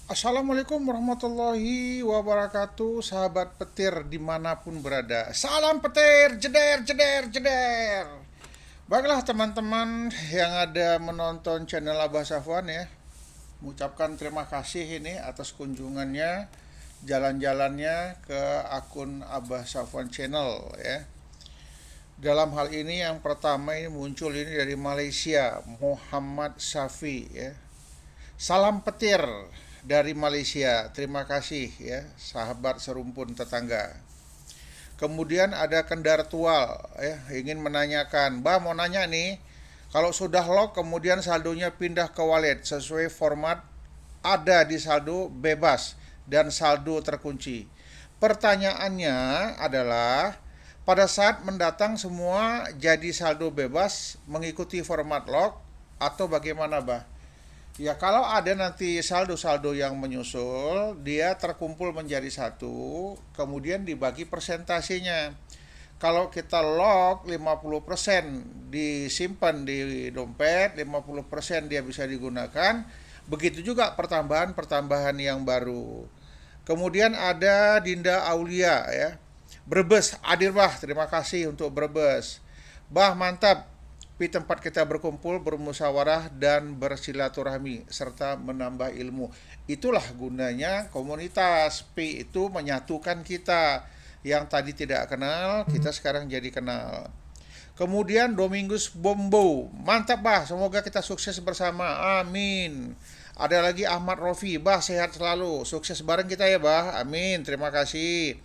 Assalamualaikum warahmatullahi wabarakatuh, sahabat petir dimanapun berada. Salam petir, jeder, jeder, jeder. Baiklah teman-teman yang ada menonton channel Abah Safwan ya, mengucapkan terima kasih ini atas kunjungannya, jalan-jalannya ke akun Abah Safwan Channel ya. Dalam hal ini yang pertama ini muncul ini dari Malaysia, Muhammad Safi ya. Salam petir dari Malaysia. Terima kasih ya, sahabat serumpun tetangga. Kemudian ada Kendartual ya, ingin menanyakan, "Bah, mau nanya nih, kalau sudah lock kemudian saldonya pindah ke wallet sesuai format ada di saldo bebas dan saldo terkunci. Pertanyaannya adalah pada saat mendatang semua jadi saldo bebas mengikuti format lock atau bagaimana, Bah?" Ya kalau ada nanti saldo-saldo yang menyusul, dia terkumpul menjadi satu, kemudian dibagi persentasenya. Kalau kita lock 50% disimpan di dompet, 50% dia bisa digunakan. Begitu juga pertambahan-pertambahan yang baru. Kemudian ada Dinda Aulia ya. Brebes, hadir Bah, terima kasih untuk Brebes. Bah, mantap, di tempat kita berkumpul, bermusyawarah dan bersilaturahmi serta menambah ilmu. Itulah gunanya komunitas. P itu menyatukan kita. Yang tadi tidak kenal, kita sekarang jadi kenal. Kemudian Domingus Bombo, mantap Bah, semoga kita sukses bersama. Amin. Ada lagi Ahmad Rofi, Bah sehat selalu, sukses bareng kita ya Bah. Amin, terima kasih.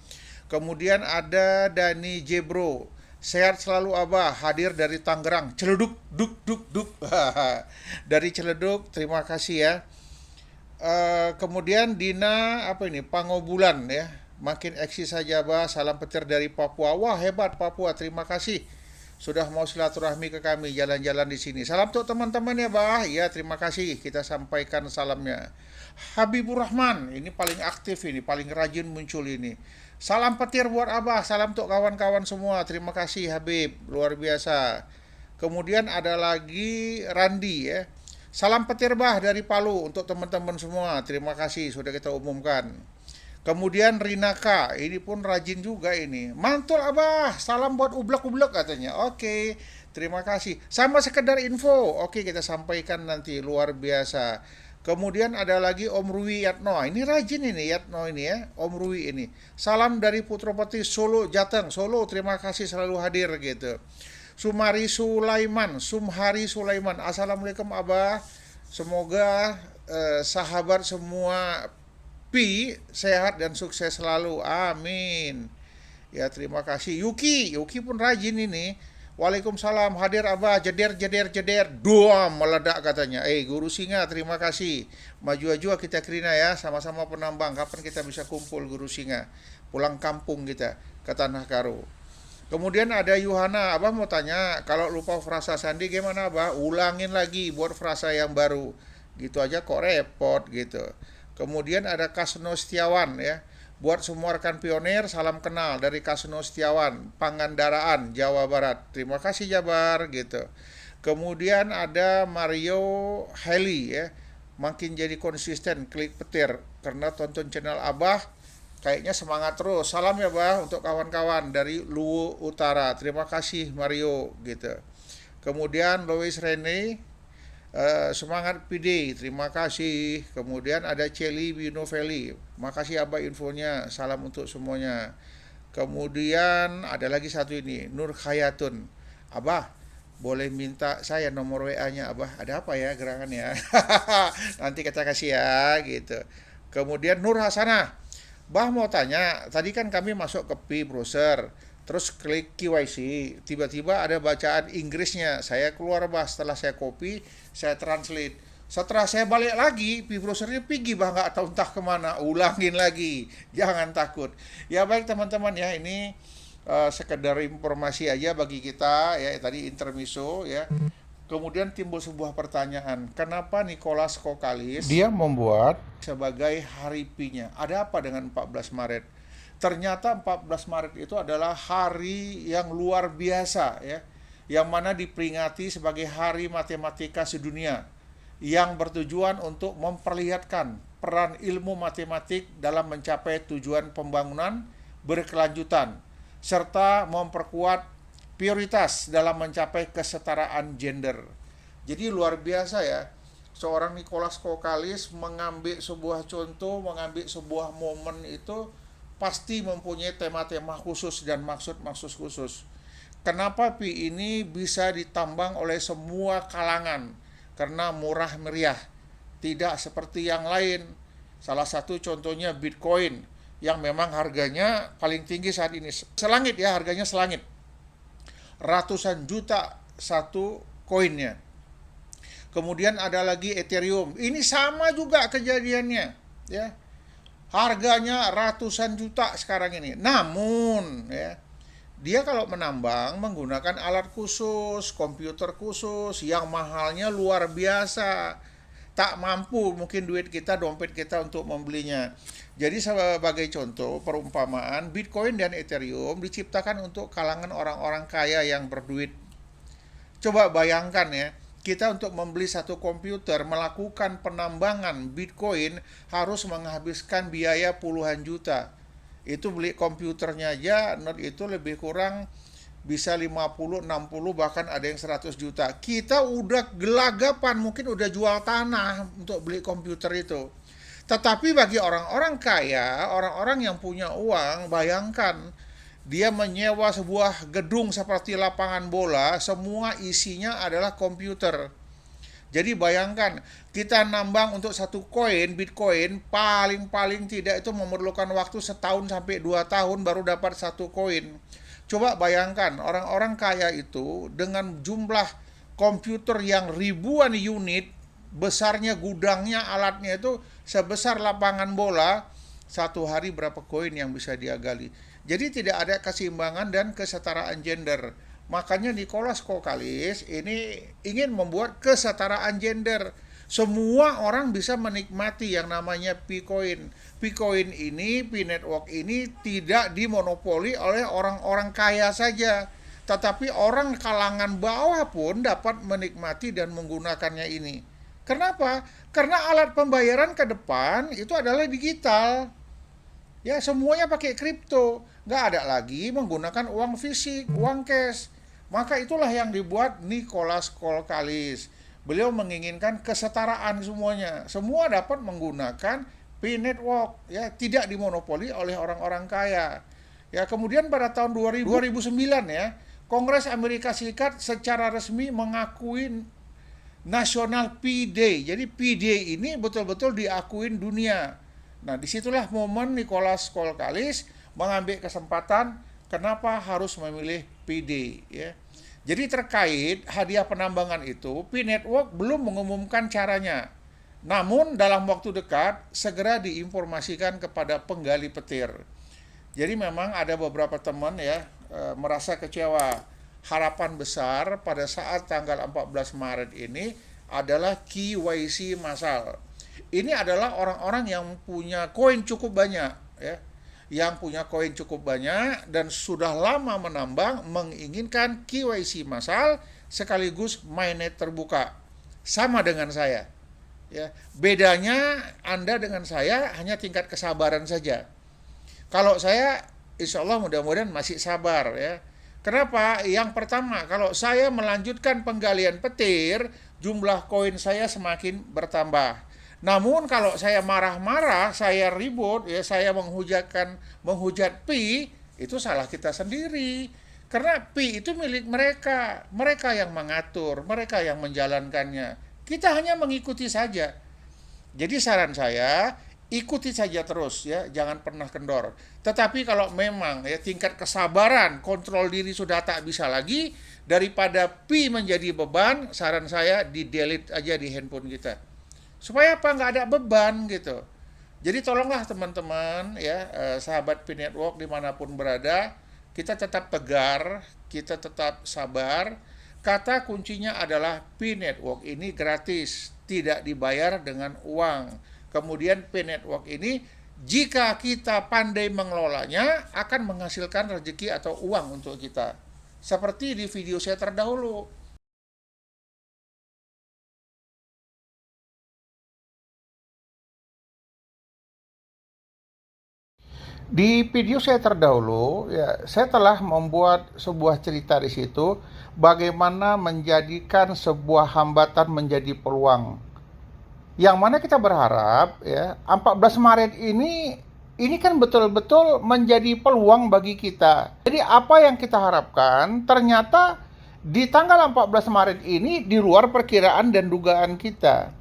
Kemudian ada Dani Jebro, sehat selalu Abah, hadir dari Tangerang. Celeduk, duk, duk, duk. Dari Celeduk, terima kasih ya. Kemudian Dina, apa ini, Pangobulan ya. Makin eksis saja Abah, salam petir dari Papua. Wah hebat Papua, terima kasih. Sudah mau silaturahmi ke kami, jalan-jalan di sini. Salam untuk teman-teman ya Bah. Ya terima kasih, kita sampaikan salamnya. Habibur Rahman, ini paling aktif ini, paling rajin muncul ini. Salam petir buat Abah, salam untuk kawan-kawan semua. Terima kasih Habib, luar biasa. Kemudian ada lagi Randi ya. Salam petir Bah dari Palu untuk teman-teman semua. Terima kasih sudah kita umumkan. Kemudian Rinaka, ini pun rajin juga ini. Mantul Abah, salam buat ublek-ublek katanya. Oke, terima kasih. Sama sekedar info, oke kita sampaikan nanti, luar biasa. Kemudian ada lagi Om Rui Yatno, ini rajin ini Yatno ini ya, Om Rui ini. Salam dari Putrapati Solo Jateng, Solo, terima kasih selalu hadir gitu. Sumhari Sulaiman, Assalamualaikum Abah. Semoga sahabat semua Pi sehat dan sukses selalu. Amin. Ya terima kasih. Yuki pun rajin ini. Waalaikumsalam. Hadir Abah. Jeder jeder jeder. Dua meledak katanya. Guru Singa terima kasih. Maju-maju kita kerina ya. Sama-sama penambang. Kapan kita bisa kumpul Guru Singa? Pulang kampung kita ke Tanah Karo. Kemudian ada Yuhana, Abah mau tanya, kalau lupa frasa sandi gimana Abah? Ulangin lagi buat frasa yang baru. Gitu aja kok repot gitu. Kemudian ada Kasno Setiawan ya. Buat semua rekan pionir, salam kenal dari Kasno Setiawan, Pangandaraan, Jawa Barat. Terima kasih Jabar gitu. Kemudian ada Mario Heli ya. Makin jadi konsisten klik petir karena tonton channel Abah kayaknya semangat terus. Salam ya Bah untuk kawan-kawan dari Luwu Utara. Terima kasih Mario gitu. Kemudian Louis Rene, semangat PD, terima kasih. Kemudian ada Celi Binovelli, makasih Abah infonya, salam untuk semuanya. Kemudian ada lagi satu ini, Nur Khayatun, Abah boleh minta saya nomor WA-nya Abah, ada apa ya gerangan ya? Nanti kita kasih ya gitu. Kemudian Nur Hasanah, Bah mau tanya, tadi kan kami masuk ke P browser, terus klik KYC, tiba-tiba ada bacaan Inggrisnya. Saya keluar Bah, setelah saya copy, saya translate. Setelah saya balik lagi, P browsernya pergi Bah, nggak tahu entah kemana, ulangin lagi. Jangan takut. Ya baik teman-teman ya, ini sekedar informasi aja bagi kita ya, tadi intermiso ya. Kemudian timbul sebuah pertanyaan, kenapa Nicholas Kokalis dia membuat sebagai hari Pi-nya? Ada apa dengan 14 Maret? Ternyata 14 Maret itu adalah hari yang luar biasa ya, yang mana diperingati sebagai Hari Matematika Sedunia, yang bertujuan untuk memperlihatkan peran ilmu matematik dalam mencapai tujuan pembangunan berkelanjutan, serta memperkuat prioritas dalam mencapai kesetaraan gender. Jadi luar biasa ya, seorang Nicholas Kokalis mengambil sebuah contoh, mengambil sebuah momen itu pasti mempunyai tema-tema khusus dan maksud-maksud khusus. Kenapa Pi ini bisa ditambang oleh semua kalangan? Karena murah meriah, tidak seperti yang lain. Salah satu contohnya Bitcoin, yang memang harganya paling tinggi saat ini. Selangit ya, harganya selangit. Ratusan juta satu koinnya. Kemudian ada lagi Ethereum. Ini sama juga kejadiannya, ya. Harganya ratusan juta sekarang ini. Namun, ya, dia kalau menambang menggunakan alat khusus, komputer khusus yang mahalnya luar biasa. Tak mampu mungkin duit kita, dompet kita untuk membelinya. Jadi sebagai contoh perumpamaan, Bitcoin dan Ethereum diciptakan untuk kalangan orang-orang kaya yang berduit. Coba bayangkan ya, kita untuk membeli satu komputer, melakukan penambangan Bitcoin harus menghabiskan biaya puluhan juta. Itu beli komputernya aja, itu lebih kurang bisa 50, 60, bahkan ada yang 100 juta. Kita udah gelagapan, mungkin udah jual tanah untuk beli komputer itu. Tetapi bagi orang-orang kaya, orang-orang yang punya uang, bayangkan dia menyewa sebuah gedung seperti lapangan bola, semua isinya adalah komputer. Jadi bayangkan, kita nambang untuk satu koin, Bitcoin, paling tidak itu memerlukan waktu setahun sampai 2 tahun baru dapat satu koin. Coba bayangkan, orang-orang kaya itu dengan jumlah komputer yang ribuan unit, besarnya gudangnya, alatnya itu sebesar lapangan bola, satu hari berapa koin yang bisa dia gali. Jadi tidak ada keseimbangan dan kesetaraan gender. Makanya Nicholas Kokalis ini ingin membuat kesetaraan gender. Semua orang bisa menikmati yang namanya Picoin. Picoin ini, P-Network ini tidak dimonopoli oleh orang-orang kaya saja. Tetapi orang kalangan bawah pun dapat menikmati dan menggunakannya ini. Kenapa? Karena alat pembayaran ke depan itu adalah digital. Ya, semuanya pakai kripto. Nggak ada lagi menggunakan uang fisik, uang cash. Maka itulah yang dibuat Nicholas Kokalis. Beliau menginginkan kesetaraan semuanya. Semua dapat menggunakan P-Network, ya, tidak dimonopoli oleh orang-orang kaya. Ya, kemudian pada tahun 2009 ya, Kongres Amerika Serikat secara resmi mengakui National P-Day. Jadi P-Day ini betul-betul diakuin dunia. Nah, disitulah momen Nicholas Kokalis mengambil kesempatan kenapa harus memilih P-Day, ya. Jadi terkait hadiah penambangan itu, P-Network belum mengumumkan caranya. Namun dalam waktu dekat segera diinformasikan kepada penggali petir. Jadi memang ada beberapa teman ya merasa kecewa. Harapan besar pada saat tanggal 14 Maret ini adalah KYC massal. Ini adalah orang-orang yang punya koin cukup banyak, ya. Yang punya koin cukup banyak dan sudah lama menambang, menginginkan KYC massal sekaligus mainnet terbuka. Sama dengan saya. Ya, bedanya Anda dengan saya hanya tingkat kesabaran saja. Kalau saya insya Allah mudah-mudahan masih sabar ya. Kenapa? Yang pertama, kalau saya melanjutkan penggalian petir, jumlah koin saya semakin bertambah. Namun kalau saya marah-marah, saya ribut, ya saya menghujat Pi, itu salah kita sendiri. Karena Pi itu milik mereka, mereka yang mengatur, mereka yang menjalankannya. Kita hanya mengikuti saja. Jadi saran saya, ikuti saja terus ya, jangan pernah kendor. Tetapi kalau memang ya tingkat kesabaran, kontrol diri sudah tak bisa lagi, daripada Pi menjadi beban, saran saya di-delete aja di handphone kita. Supaya apa? Nggak ada beban gitu. Jadi tolonglah teman-teman ya, sahabat P-Network dimanapun berada, kita tetap tegar, kita tetap sabar. Kata kuncinya adalah P-Network ini gratis, tidak dibayar dengan uang. Kemudian P-Network ini jika kita pandai mengelolanya akan menghasilkan rezeki atau uang untuk kita. Seperti di video saya terdahulu. Di video saya terdahulu, ya, saya telah membuat sebuah cerita di situ bagaimana menjadikan sebuah hambatan menjadi peluang. Yang mana kita berharap ya, 14 Maret ini kan betul-betul menjadi peluang bagi kita. Jadi apa yang kita harapkan ternyata di tanggal 14 Maret ini di luar perkiraan dan dugaan kita.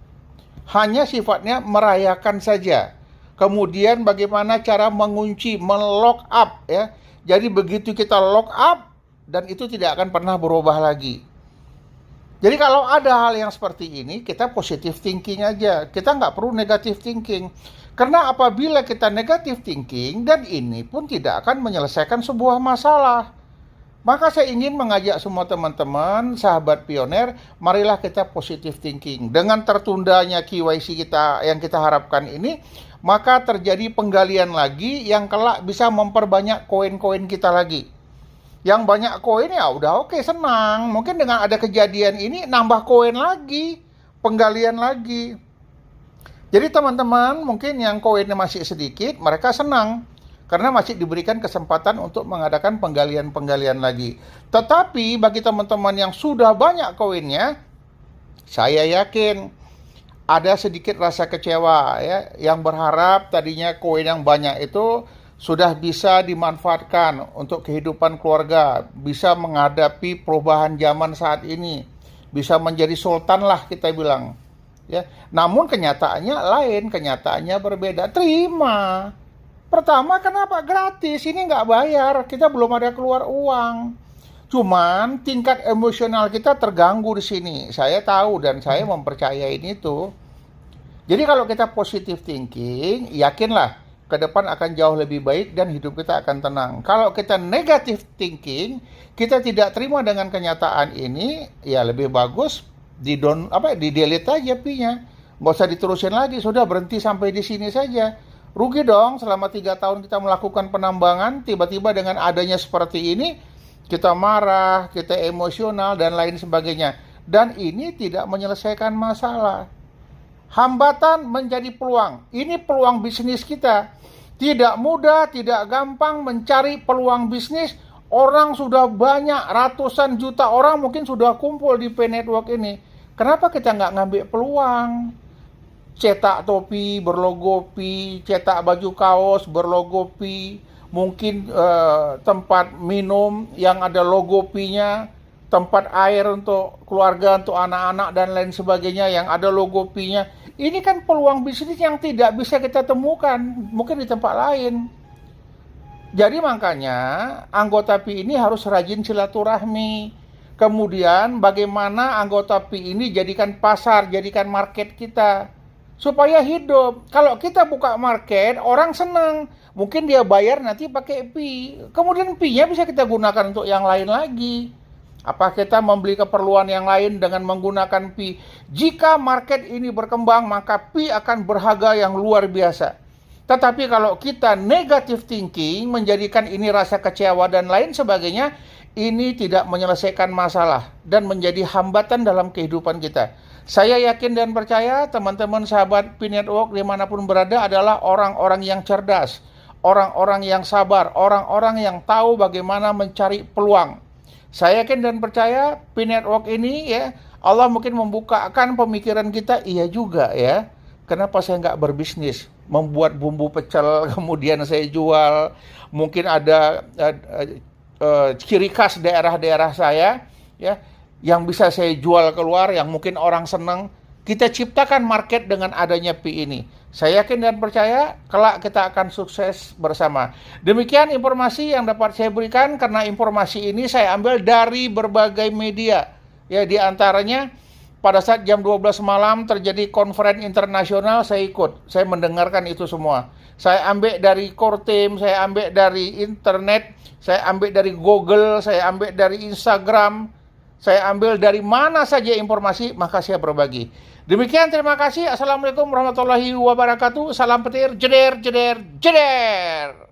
Hanya sifatnya merayakan saja. Kemudian bagaimana cara mengunci, melock up ya. Jadi begitu kita lock up dan itu tidak akan pernah berubah lagi. Jadi kalau ada hal yang seperti ini, kita positive thinking aja. Kita nggak perlu negative thinking. Karena apabila kita negative thinking, dan ini pun tidak akan menyelesaikan sebuah masalah. Maka saya ingin mengajak semua teman-teman, sahabat pioner, marilah kita positive thinking. Dengan tertundanya KYC kita yang kita harapkan ini, maka terjadi penggalian lagi yang kelak bisa memperbanyak koin-koin kita lagi. Yang banyak koin ya udah oke, senang. Mungkin dengan ada kejadian ini nambah koin lagi, penggalian lagi. Jadi teman-teman mungkin yang koinnya masih sedikit, mereka senang. Karena masih diberikan kesempatan untuk mengadakan penggalian-penggalian lagi. Tetapi bagi teman-teman yang sudah banyak koinnya, saya yakin ada sedikit rasa kecewa ya, yang berharap tadinya koin yang banyak itu sudah bisa dimanfaatkan untuk kehidupan keluarga, bisa menghadapi perubahan zaman saat ini, bisa menjadi sultan lah kita bilang. Ya, namun kenyataannya lain, kenyataannya berbeda. Terima. Pertama, kenapa? Gratis, ini nggak bayar, kita belum ada keluar uang. Cuman tingkat emosional kita terganggu di sini. Saya tahu dan saya mempercayai itu. Jadi kalau kita positive thinking, yakinlah ke depan akan jauh lebih baik dan hidup kita akan tenang. Kalau kita negative thinking, kita tidak terima dengan kenyataan ini, ya lebih bagus di delete aja P-nya. Nggak usah diterusin lagi, sudah berhenti sampai di sini saja. Rugi dong selama 3 tahun kita melakukan penambangan, tiba-tiba dengan adanya seperti ini, kita marah, kita emosional, dan lain sebagainya. Dan ini tidak menyelesaikan masalah. Hambatan menjadi peluang. Ini peluang bisnis kita. Tidak mudah, tidak gampang mencari peluang bisnis. Orang sudah banyak, ratusan juta orang mungkin sudah kumpul di P-Network ini. Kenapa kita nggak ngambil peluang? Cetak topi berlogo Pi, cetak baju kaos berlogo Pi, mungkin tempat minum yang ada logo Pi-nya, tempat air untuk keluarga, untuk anak-anak dan lain sebagainya yang ada logo Pi-nya. Ini kan peluang bisnis yang tidak bisa kita temukan, mungkin di tempat lain. Jadi makanya anggota Pi ini harus rajin silaturahmi. Kemudian bagaimana anggota Pi ini jadikan pasar, jadikan market kita. Supaya hidup. Kalau kita buka market, orang senang. Mungkin dia bayar nanti pakai Pi. Kemudian Pi-nya bisa kita gunakan untuk yang lain lagi. Apa kita membeli keperluan yang lain dengan menggunakan Pi? Jika market ini berkembang, maka Pi akan berharga yang luar biasa. Tetapi kalau kita negative thinking, menjadikan ini rasa kecewa dan lain sebagainya, ini tidak menyelesaikan masalah dan menjadi hambatan dalam kehidupan kita. Saya yakin dan percaya teman-teman sahabat P-Network dimanapun berada adalah orang-orang yang cerdas, orang-orang yang sabar, orang-orang yang tahu bagaimana mencari peluang. Saya yakin dan percaya P-Network ini ya, Allah mungkin membukakan pemikiran kita, iya juga ya. Kenapa saya nggak berbisnis? Membuat bumbu pecel, kemudian saya jual. Mungkin ada ciri khas daerah-daerah saya ya, yang bisa saya jual keluar, yang mungkin orang senang. Kita ciptakan market dengan adanya Pi ini. Saya yakin dan percaya kelak kita akan sukses bersama. Demikian informasi yang dapat saya berikan, karena informasi ini saya ambil dari berbagai media. Ya, di antaranya pada saat jam 12 malam terjadi konferensi internasional, saya ikut. Saya mendengarkan itu semua. Saya ambil dari core team, saya ambil dari internet, saya ambil dari Google, saya ambil dari Instagram, saya ambil dari mana saja informasi, maka saya berbagi. Demikian, terima kasih. Assalamualaikum warahmatullahi wabarakatuh. Salam petir, jeder, jeder, jeder.